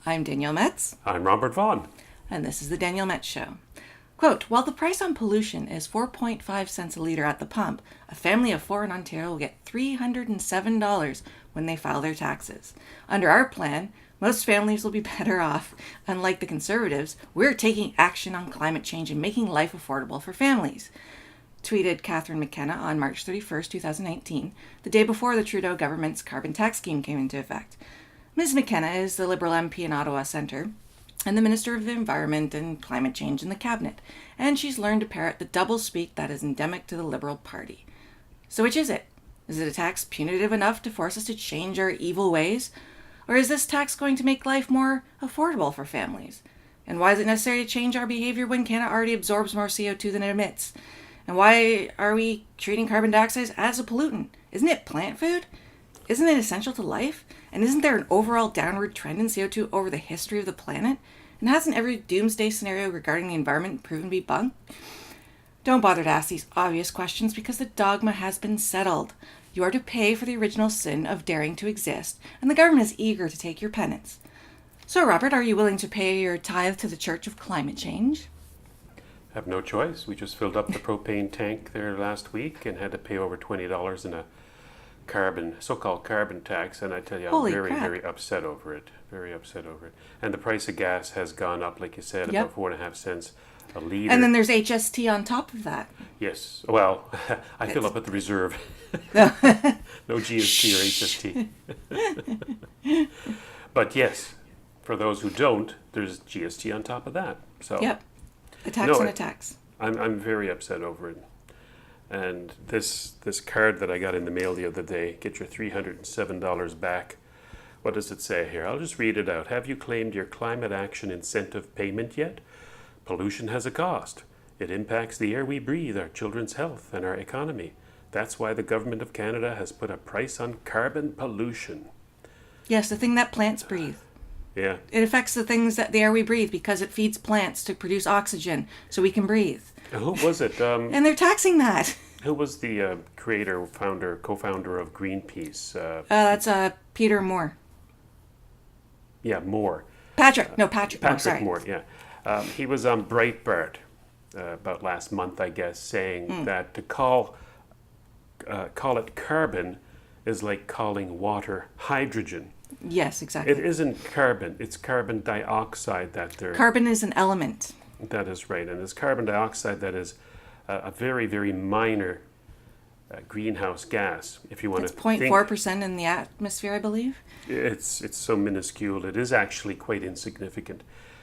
I'm Danielle Metz. I'm Robert Vaughn. And this is the Danielle Metz Show. Quote, while the price on pollution is 4.5 cents a litre at the pump, a family of 4 in Ontario will get $307 when they file their taxes. Under our plan, most families will be better off. Unlike the Conservatives, we're taking action on climate change and making life affordable for families. Tweeted Catherine McKenna on March 31st, 2019, the day before the Trudeau government's carbon tax scheme came into effect. Ms. McKenna is the Liberal MP in Ottawa Centre and the Minister of the Environment and Climate Change in the Cabinet, and she's learned to parrot the double-speak that is endemic to the Liberal Party. So which is it? Is it a tax punitive enough to force us to change our evil ways? Or is this tax going to make life more affordable for families? And why is it necessary to change our behavior when Canada already absorbs more CO2 than it emits? And why are we treating carbon dioxide as a pollutant? Isn't it plant food? Isn't it essential to life? And isn't there an overall downward trend in CO2 over the history of the planet? And hasn't every doomsday scenario regarding the environment proven to be bunk? Don't bother to ask these obvious questions because the dogma has been settled. You are to pay for the original sin of daring to exist, and the government is eager to take your penance. So, Robert, are you willing to pay your tithe to the Church of Climate Change? Have no choice. We just filled up the propane tank there last week and had to pay over $20 in a so-called carbon tax, and I tell you, I'm very upset over it. Very upset over it. And the price of gas has gone up, like you said, about 4.5 cents a litre. And then there's HST on top of that. Yes. Well, I fill up at the reserve. No GST or HST. But yes, for those who don't, there's GST on top of that. So yep. A tax and a tax. I'm very upset over it. And this card that I got in the mail the other day, get your $307 back. What does it say here? I'll just read it out. Have you claimed your climate action incentive payment yet? Pollution has a cost. It impacts the air we breathe, our children's health, and our economy. That's why the Government of Canada has put a price on carbon pollution. Yes, the thing that plants breathe. Yeah. It affects the air we breathe because it feeds plants to produce oxygen so we can breathe. Who was it? And they're taxing that. Who was the co-founder of Greenpeace? That's Peter Moore. Yeah, Moore. Patrick Moore, sorry. Moore, yeah. He was on Breitbart about last month, I guess, saying that to call it carbon is like calling water hydrogen. Yes, exactly. It isn't carbon. It's carbon dioxide that they're... Carbon is an element. That is right. And it's carbon dioxide that is a very, very minor greenhouse gas, if you want to think. It's 0.4% in the atmosphere, I believe. It's so minuscule. It is actually quite insignificant.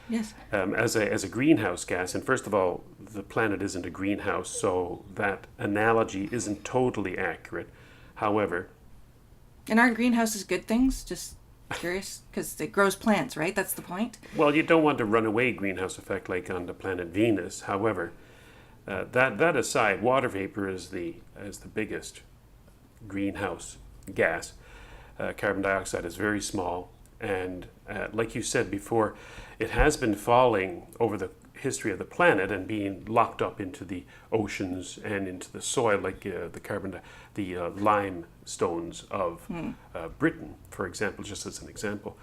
Yes. As a greenhouse gas, and first of all, the planet isn't a greenhouse, so that analogy isn't totally accurate. However... And aren't greenhouses good things? Just curious, because it grows plants, right? That's the point? Well, you don't want to runaway greenhouse effect like on the planet Venus. However, that aside, water vapor is the biggest greenhouse gas. Carbon dioxide is very small, and like you said before, it has been falling over the history of the planet and being locked up into the oceans and into the soil, like the limestones of Britain, for example, just as an example,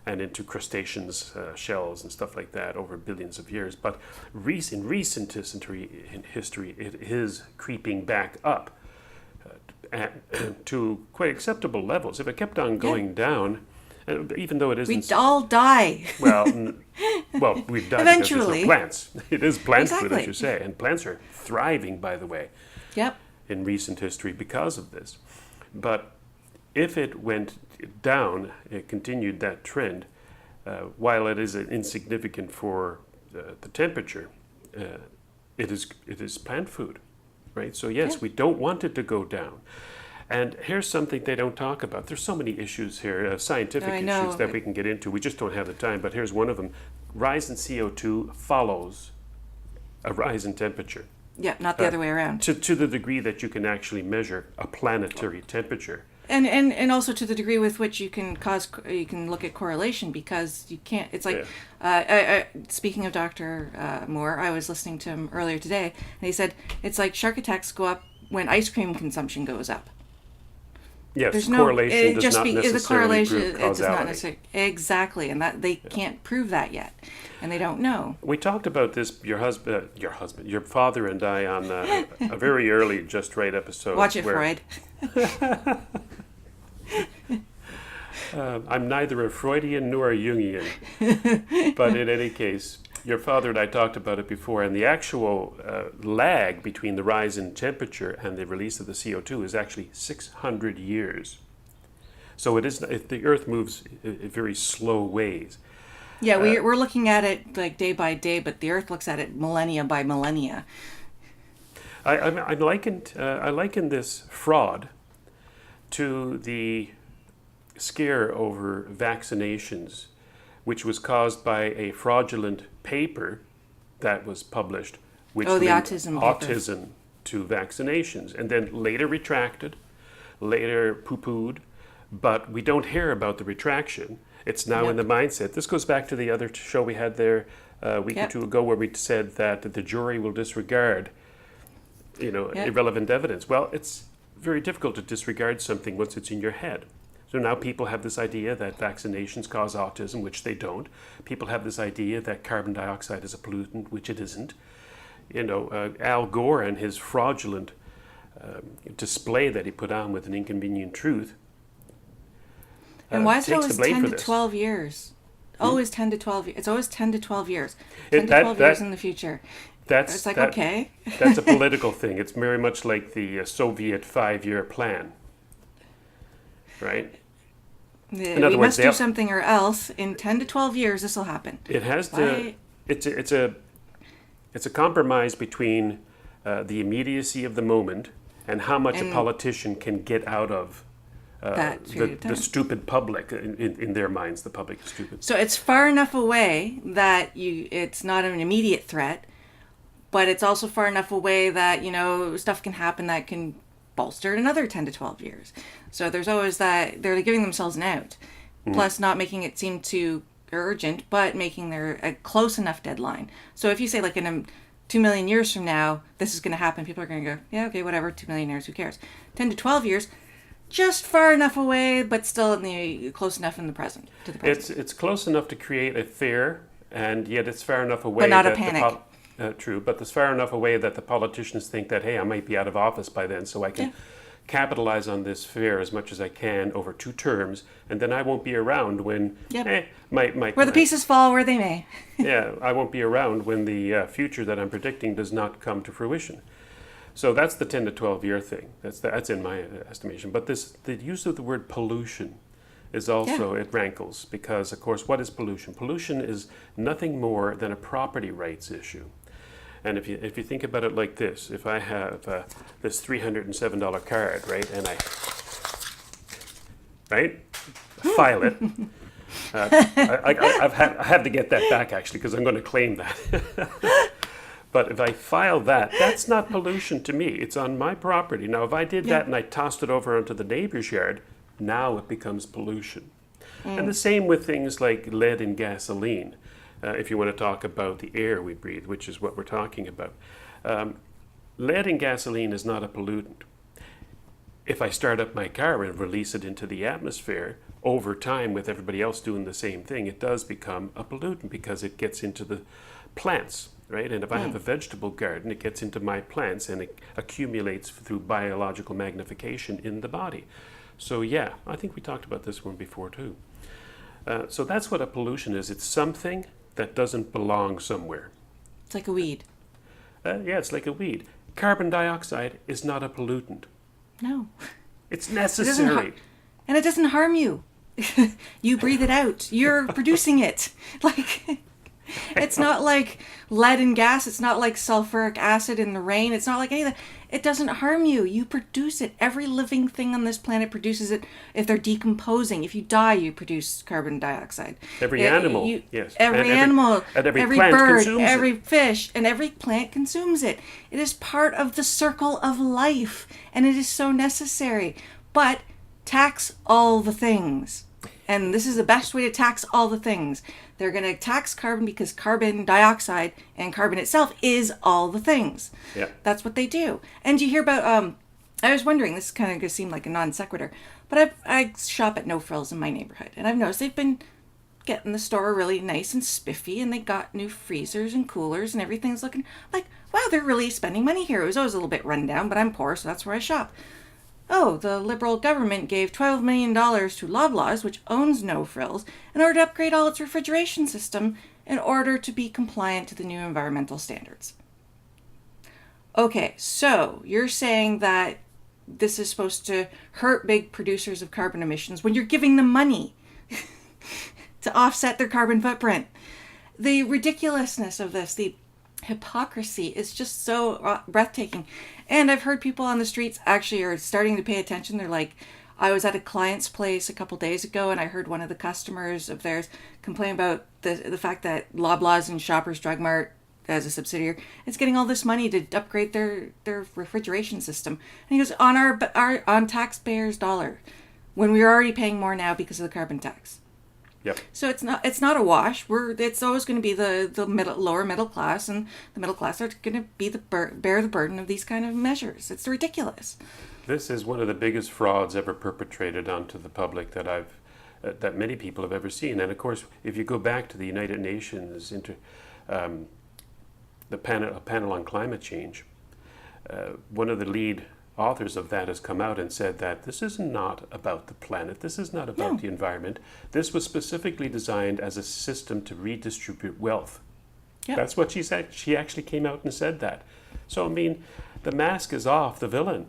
and into crustaceans, shells and stuff like that over billions of years. But in recent history, it is creeping back up to quite acceptable levels. If it kept on going down, even though it isn't... We'd all die. Well, we'd die eventually. Because there's no plants. It is plant Exactly. food, as you say. And plants are thriving, by the way, Yep. in recent history because of this. But if it went down, it continued that trend, while it is insignificant for the temperature, it is plant food, right? So yes, we don't want it to go down. And here's something they don't talk about. There's so many issues here, scientific issues that we can get into. We just don't have the time, but here's one of them. Rise in CO2 follows a rise in temperature. Yeah, not the other way around. To the degree that you can actually measure a planetary temperature. And also to the degree with which you can look at correlation, because you can't, it's like, speaking of Dr. Moore, I was listening to him earlier today, and he said, it's like shark attacks go up when ice cream consumption goes up. Yes, There's correlation it does not the necessarily correlation, prove it does not causality. necessarily, exactly, and that they can't prove that yet, and they don't know. We talked about this, your father and I, on a very early Just Right episode. Watch it, Freud. I'm neither a Freudian nor a Jungian, but in any case, your father and I talked about it before, and the actual lag between the rise in temperature and the release of the CO2 is actually 600 years. So the Earth moves in very slow ways. Yeah, we're looking at it like day by day, but the Earth looks at it millennia by millennia. I liken this fraud to the scare over vaccinations, which was caused by a fraudulent paper that was published, which the linked autism paper. autism to vaccinations, and then later retracted, later poo-pooed, but we don't hear about the retraction. It's now in the mindset. This goes back to the other show we had there a week or two ago, where we said that the jury will disregard, irrelevant evidence. Well, it's very difficult to disregard something once it's in your head. So now people have this idea that vaccinations cause autism, which they don't. People have this idea that carbon dioxide is a pollutant, which it isn't. Al Gore and his fraudulent display that he put on with An Inconvenient Truth. And why is it takes always the blame 10 for to this. 12 years? Always 10 to 12 years. It's always 10 to 12 years. 10 to 12 years in the future. It's like, okay. That's a political thing. It's very much like the Soviet 5-year plan, right? We other words, must do something, or else in 10 to 12 years this will happen. It has to. It's a compromise between the immediacy of the moment and how much a politician can get out of the stupid public. In their minds, the public is stupid. So it's far enough away that it's not an immediate threat, but it's also far enough away that stuff can happen that can bolster another 10 to 12 years. So there's always that they're giving themselves an out, plus not making it seem too urgent, but making a close enough deadline. So if you say like in 2 million years from now, this is going to happen, people are going to go, yeah, okay, whatever, 2 million years, who cares? 10 to 12 years, just far enough away, but still close enough in the present. To the present. It's close enough to create a fear, and yet it's far enough away. But not a panic. True, but it's far enough away that the politicians think that, hey, I might be out of office by then, so I can capitalize on this fear as much as I can over 2 terms, and then I won't be around when where the pieces fall where they may. I won't be around when the future that I'm predicting does not come to fruition. So that's the 10 to 12 year thing. That's in my estimation. But the use of the word pollution is also, it rankles, because of course, what is pollution? Pollution is nothing more than a property rights issue. And if you think about it like this, if I have this $307 card, right, and I file it, I have to get that back actually, because I'm going to claim that. But if I file that, that's not pollution to me. It's on my property. Now, if I did that and I tossed it over onto the neighbor's yard, now it becomes pollution. And the same with things like lead in gasoline. If you want to talk about the air we breathe, which is what we're talking about. Lead in gasoline is not a pollutant. If I start up my car and release it into the atmosphere, over time with everybody else doing the same thing, it does become a pollutant because it gets into the plants, right? And if I have a vegetable garden, it gets into my plants and it accumulates through biological magnification in the body. So yeah, I think we talked about this one before too. So that's what a pollution is. It's something that doesn't belong somewhere. It's like a weed. It's like a weed. Carbon dioxide is not a pollutant. No. It's necessary. And it doesn't harm you. You breathe it out. You're producing it. It's not like lead and gas. It's not like sulfuric acid in the rain. It's not like any of that. It doesn't harm you. You produce it. Every living thing on this planet produces it if they're decomposing. If you die, you produce carbon dioxide. Every animal, yes. Every animal, every bird, every fish, and every plant consumes it. It is part of the circle of life, and it is so necessary. But tax all the things. And this is the best way to tax all the things. They're going to tax carbon because carbon dioxide and carbon itself is all the things. Yeah. That's what they do. And you hear about, I was wondering, this is kind of going to seem like a non sequitur, But I shop at No Frills in my neighborhood, and I've noticed they've been getting the store really nice and spiffy, and they got new freezers and coolers, and everything's looking like, wow, they're really spending money here. It was always a little bit run down, but I'm poor, so that's where I shop. Oh, the Liberal government gave $12 million to Loblaws, which owns No Frills, in order to upgrade all its refrigeration system in order to be compliant to the new environmental standards. Okay, so you're saying that this is supposed to hurt big producers of carbon emissions when you're giving them money to offset their carbon footprint. The ridiculousness of this, the hypocrisy is just so breathtaking. And I've heard people on the streets actually are starting to pay attention. They're like, I was at a client's place a couple days ago, and I heard one of the customers of theirs complain about the fact that Loblaws and Shoppers Drug Mart, as a subsidiary, is getting all this money to upgrade their refrigeration system. And he goes, on taxpayers' dollar, when we're already paying more now because of the carbon tax. Yep. So it's not a wash. It's always going to be the lower middle class, and the middle class are going to be bear the burden of these kind of measures. It's ridiculous. This is one of the biggest frauds ever perpetrated onto the public that many people have ever seen. And of course, if you go back to the United Nations the panel on climate change, one of the lead authors of that has come out and said that this is not about the planet. This is not about the environment. This was specifically designed as a system to redistribute wealth. Yep. That's what she said. She actually came out and said that. So, I mean, the mask is off the villain.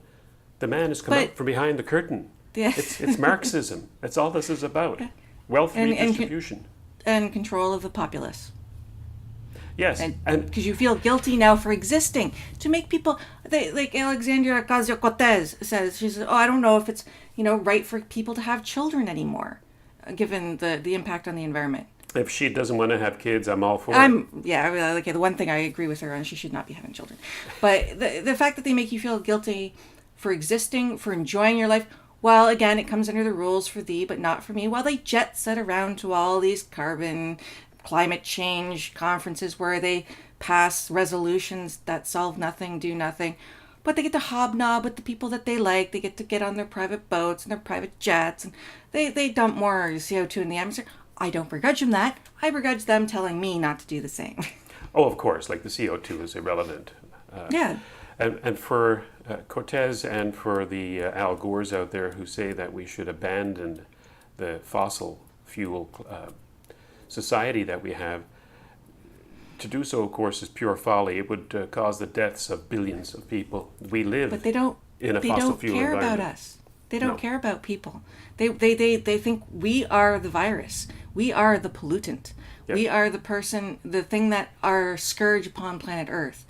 The man has come out from behind the curtain. Yeah. It's Marxism. That's all this is about. Wealth redistribution. And control of the populace. Yes, and because you feel guilty now for existing, to make people, like Alexandria Ocasio-Cortez says, she says, I don't know if it's right for people to have children anymore, given the impact on the environment. If she doesn't want to have kids, I'm all for it. The one thing I agree with her on, she should not be having children. But the fact that they make you feel guilty for existing, for enjoying your life, while again it comes under the rules for thee but not for me, while they jet set around to all these climate change conferences where they pass resolutions that solve nothing, do nothing, but they get to hobnob with the people that they like. They get to get on their private boats and their private jets, and they dump more CO2 in the atmosphere. I don't begrudge them that. I begrudge them telling me not to do the same. Oh, of course, like the CO2 is irrelevant. And for Cortez and for the Al Gores out there who say that we should abandon the fossil fuel society that we have, to do so, of course, is pure folly. It would cause the deaths of billions of people. We live in a fossil fuel environment. They don't care about us. They don't care about people. They think we are the virus. We are the pollutant. Yep. We are the thing that are scourge upon planet Earth.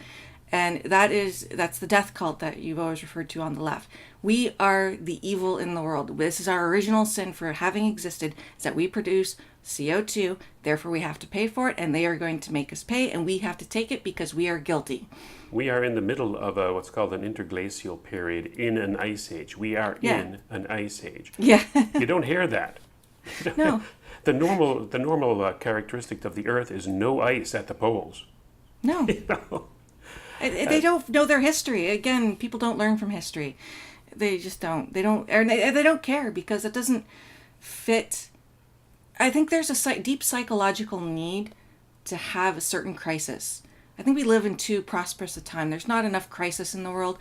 And that's the death cult that you've always referred to on the left. We are the evil in the world. This is our original sin for having existed, is that we produce CO2, therefore we have to pay for it, and they are going to make us pay, and we have to take it because we are guilty. We are in the middle of what's called an interglacial period in an ice age. We are in an ice age. Yeah. You don't hear that. No. The normal characteristic of the Earth is no ice at the poles. No. They don't know their history. Again, people don't learn from history. They just don't. They don't care because it doesn't fit. I think there's a deep psychological need to have a certain crisis. I think we live in too prosperous a time. There's not enough crisis in the world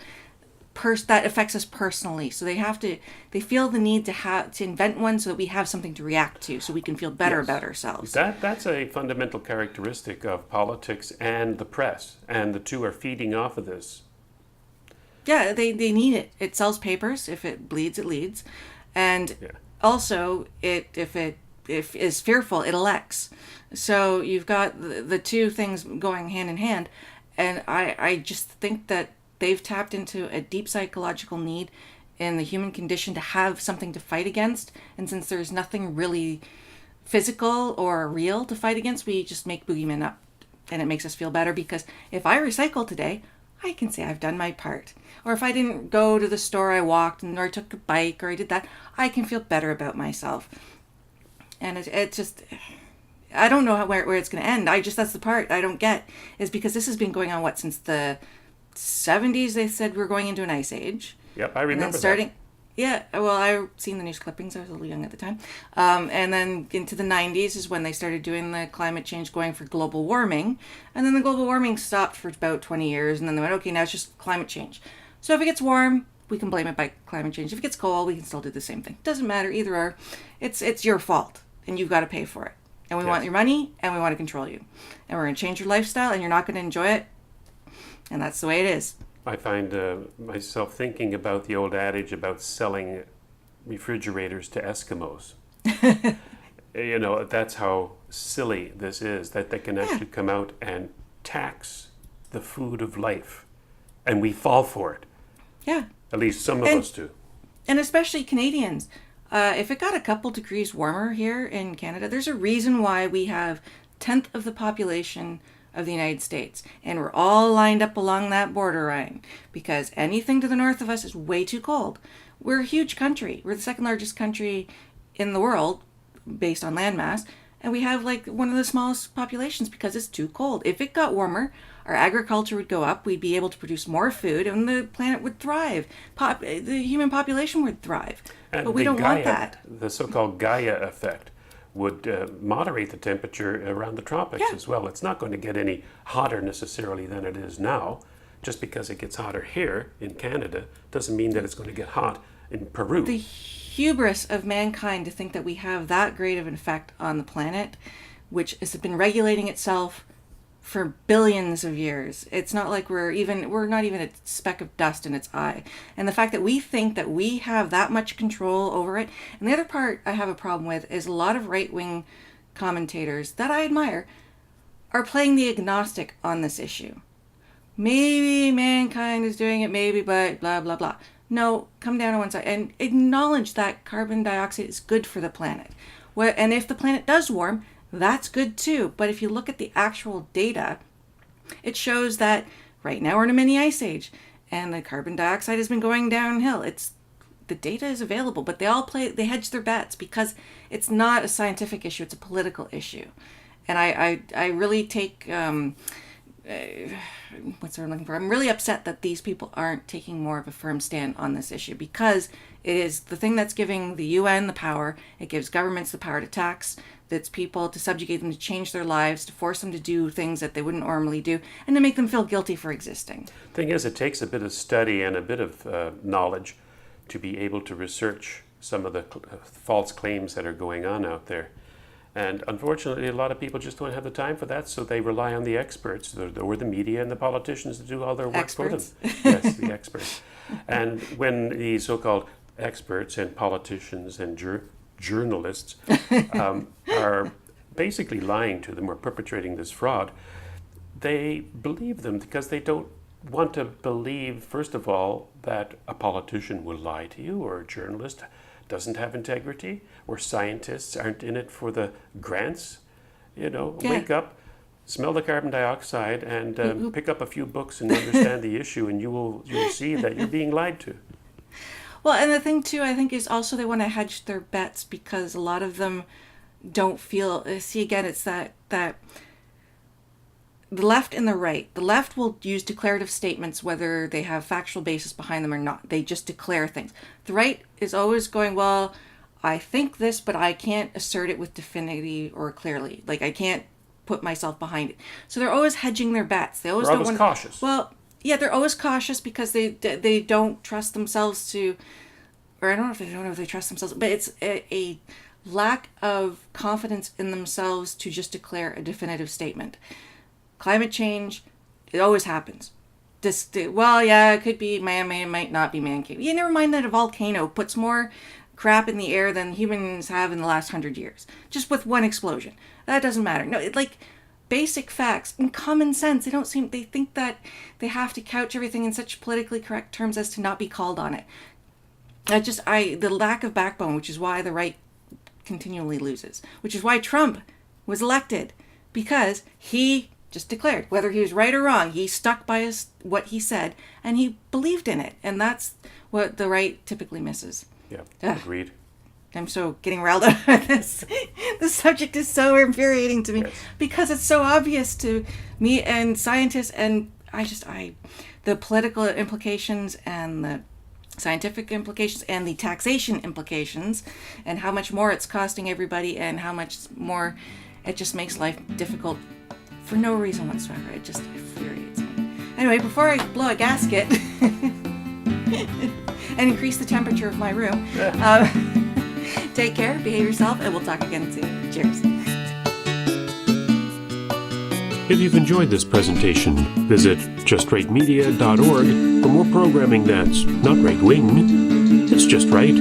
that affects us personally. So they feel the need to invent one so that we have something to react to, so we can feel better about ourselves. That's a fundamental characteristic of politics and the press, and the two are feeding off of this. Yeah, they need it. It sells papers. If it bleeds, it leads. And also, if is fearful, it elects. So you've got the two things going hand in hand. And I just think that they've tapped into a deep psychological need in the human condition to have something to fight against. And since there's nothing really physical or real to fight against, we just make boogeymen up. And it makes us feel better because if I recycle today, I can say I've done my part. Or if I didn't go to the store, I walked, or I took a bike, or I did that, I can feel better about myself. And it just, I don't know where it's going to end. That's the part I don't get, is because this has been going on, since the 70s they said we're going into an ice age. Yep, I remember that. Yeah, well, I seen the news clippings. I was a little young at the time. And then into the 90s is when they started doing the climate change, going for global warming. And then the global warming stopped for about 20 years. And then they went, okay, now it's just climate change. So if it gets warm, we can blame it by climate change. If it gets cold, we can still do the same thing. Doesn't matter, either or. It's your fault, and you've got to pay for it. And we want your money, and we want to control you. And we're going to change your lifestyle, and you're not going to enjoy it. And that's the way it is. I find myself thinking about the old adage about selling refrigerators to Eskimos. That's how silly this is, that they can actually come out and tax the food of life. And we fall for it. Yeah. At least some of us do. And especially Canadians. If it got a couple degrees warmer here in Canada, there's a reason why we have 1/10 of the population of the United States. And we're all lined up along that borderline. Because anything to the north of us is way too cold. We're a huge country. We're the second largest country in the world based on landmass. And we have like one of the smallest populations because it's too cold. If it got warmer, our agriculture would go up. We'd be able to produce more food and the planet would thrive. The human population would thrive. And but we don't want that. The so-called Gaia effect would moderate the temperature around the tropics as well. It's not going to get any hotter necessarily than it is now. Just because it gets hotter here in Canada doesn't mean that it's going to get hot in Peru. The hubris of mankind to think that we have that great of an effect on the planet, which has been regulating itself for billions of years. It's not like we're not even a speck of dust in its eye. And the fact that we think that we have that much control over it. And the other part I have a problem with is a lot of right-wing commentators that I admire are playing the agnostic on this issue. Maybe mankind is doing it, maybe, but blah, blah, blah. No, come down on one side and acknowledge that carbon dioxide is good for the planet. And if the planet does warm, that's good too. But if you look at the actual data, it shows that right now we're in a mini ice age and the carbon dioxide has been going downhill. The data is available, but they hedge their bets because it's not a scientific issue, it's a political issue. And I really take what's the word I'm looking for? I'm really upset that these people aren't taking more of a firm stand on this issue because it is the thing that's giving the UN the power. It gives governments the power to tax its people, to subjugate them, to change their lives, to force them to do things that they wouldn't normally do, and to make them feel guilty for existing. Thing is, it takes a bit of study and a bit of knowledge to be able to research some of the false claims that are going on out there. And unfortunately, a lot of people just don't have the time for that, so they rely on the experts, or the media and the politicians to do all their work for them. Yes, the experts. And when the so-called experts and politicians and journalists are basically lying to them or perpetrating this fraud, they believe them because they don't want to believe, first of all, that a politician will lie to you or a journalist doesn't have integrity, or scientists aren't in it for the grants. Wake up, smell the carbon dioxide, and pick up a few books and understand the issue, and you'll see that you're being lied to. Well, and the thing too, I think, is also they want to hedge their bets because a lot of them don't feel. See, again, it's that the left and the right. The left will use declarative statements whether they have factual basis behind them or not. They just declare things. The right is always going, well, I think this, but I can't assert it with definity or clearly. Like, I can't put myself behind it. So they're always hedging their bets. They always they're don't always want. Cautious. Well, yeah, they're always cautious because they don't trust themselves to, or I don't know if they trust themselves, but it's a lack of confidence in themselves to just declare a definitive statement. Climate change, it always happens. It could be man-made, it might not be man-made. You never mind that a volcano puts more crap in the air than humans have in the last 100 years. Just with one explosion. That doesn't matter. No, it's like basic facts and common sense. They think that they have to couch everything in such politically correct terms as to not be called on it. The lack of backbone, which is why the right continually loses. Which is why Trump was elected. Because he just declared, whether he was right or wrong, he stuck by what he said, and he believed in it. And that's what the right typically misses. Yeah, agreed. I'm so getting riled up by this. This subject is so infuriating to me because it's so obvious to me and scientists, and the political implications and the scientific implications and the taxation implications, and how much more it's costing everybody, and how much more it just makes life difficult for no reason whatsoever. It just infuriates me. Anyway, before I blow a gasket and increase the temperature of my room, take care, behave yourself, and we'll talk again soon. Cheers. If you've enjoyed this presentation, visit justrightmedia.org for more programming that's not right-wing, it's just right.